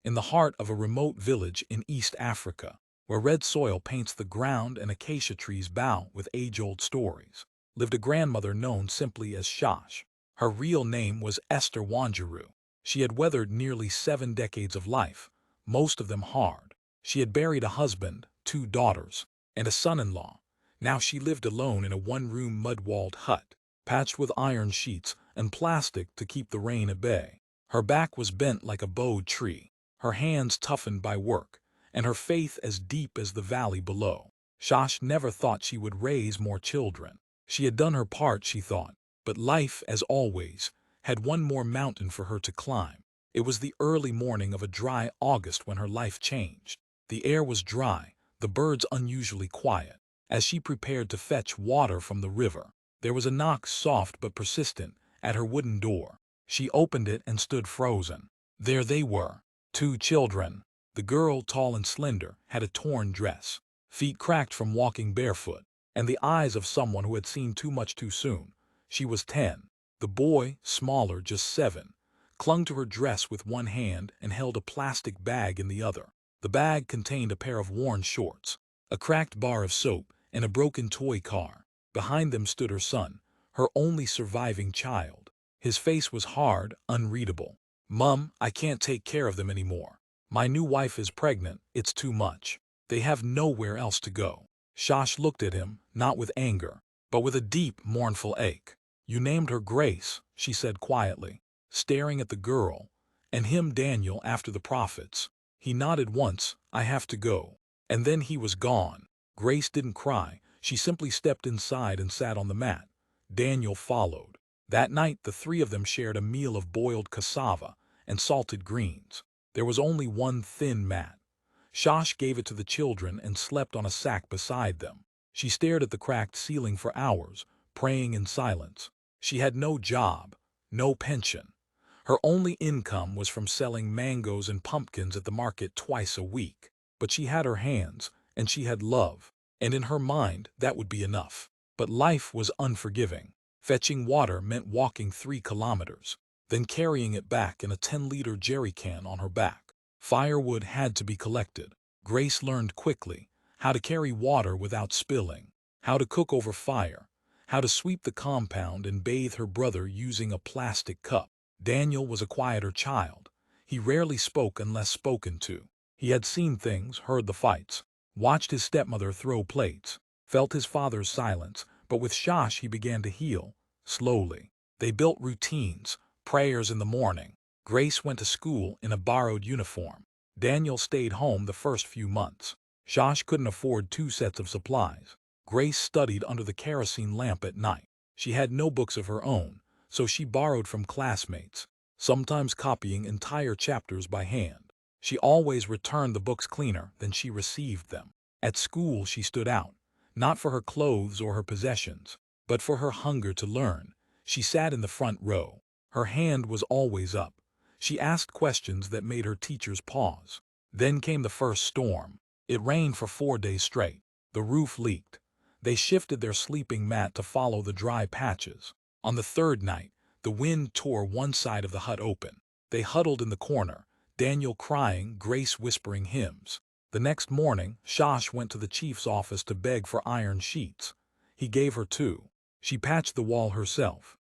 In the heart of a remote village in East Africa, where red soil paints the ground and acacia trees bow with age-old stories, lived a grandmother known simply as Shash. Her real name was Esther Wanjiru. She had weathered nearly 7 decades of life, most of them hard. She had buried a husband, 2 daughters, and a son-in-law. Now she lived alone in a one-room mud-walled hut, patched with iron sheets and plastic to keep the rain at bay. Her back was bent like a bowed tree, her hands toughened by work, and her faith as deep as the valley below. Shash never thought she would raise more children. She had done her part, she thought, but life, as always, had one more mountain for her to climb. It was the early morning of a dry August when her life changed. The air was dry, the birds unusually quiet. As she prepared to fetch water from the river, there was a knock, soft but persistent, at her wooden door. She opened it and stood frozen. There they were, 2 children. The girl, tall and slender, had a torn dress, feet cracked from walking barefoot, and the eyes of someone who had seen too much too soon. She was 10. The boy, smaller, just 7, clung to her dress with one hand and held a plastic bag in the other. The bag contained a pair of worn shorts, a cracked bar of soap, and a broken toy car. Behind them stood her son, her only surviving child. His face was hard, unreadable. "Mum, I can't take care of them anymore. My new wife is pregnant, it's too much. They have nowhere else to go." Shash looked at him, not with anger, but with a deep, mournful ache. "You named her Grace," she said quietly, staring at the girl, "and him Daniel after the prophets." He nodded once. "I have to go." And then he was gone. Grace didn't cry, she simply stepped inside and sat on the mat. Daniel followed. That night the 3 of them shared a meal of boiled cassava and salted greens. There was only one thin mat. Shash gave it to the children and slept on a sack beside them. She stared at the cracked ceiling for hours, praying in silence. She had no job, no pension. Her only income was from selling mangoes and pumpkins at the market twice a week. But she had her hands, and she had love, and in her mind that would be enough. But life was unforgiving. Fetching water meant walking 3 kilometers, then carrying it back in a 10-liter jerry can on her back. Firewood had to be collected. Grace learned quickly how to carry water without spilling, how to cook over fire, how to sweep the compound and bathe her brother using a plastic cup. Daniel was a quieter child. He rarely spoke unless spoken to. He had seen things, heard the fights, watched his stepmother throw plates, felt his father's silence, but with Shash he began to heal, slowly. They built routines, prayers in the morning. Grace went to school in a borrowed uniform. Daniel stayed home the first few months. Shash couldn't afford 2 sets of supplies. Grace studied under the kerosene lamp at night. She had no books of her own, so she borrowed from classmates, sometimes copying entire chapters by hand. She always returned the books cleaner than she received them. At school she stood out, not for her clothes or her possessions, but for her hunger to learn. She sat in the front row. Her hand was always up. She asked questions that made her teachers pause. Then came the first storm. It rained for 4 days straight. The roof leaked. They shifted their sleeping mat to follow the dry patches. On the 3rd night, the wind tore one side of the hut open. They huddled in the corner, Daniel crying, Grace whispering hymns. The next morning, Shash went to the chief's office to beg for iron sheets. He gave her 2. She patched the wall herself.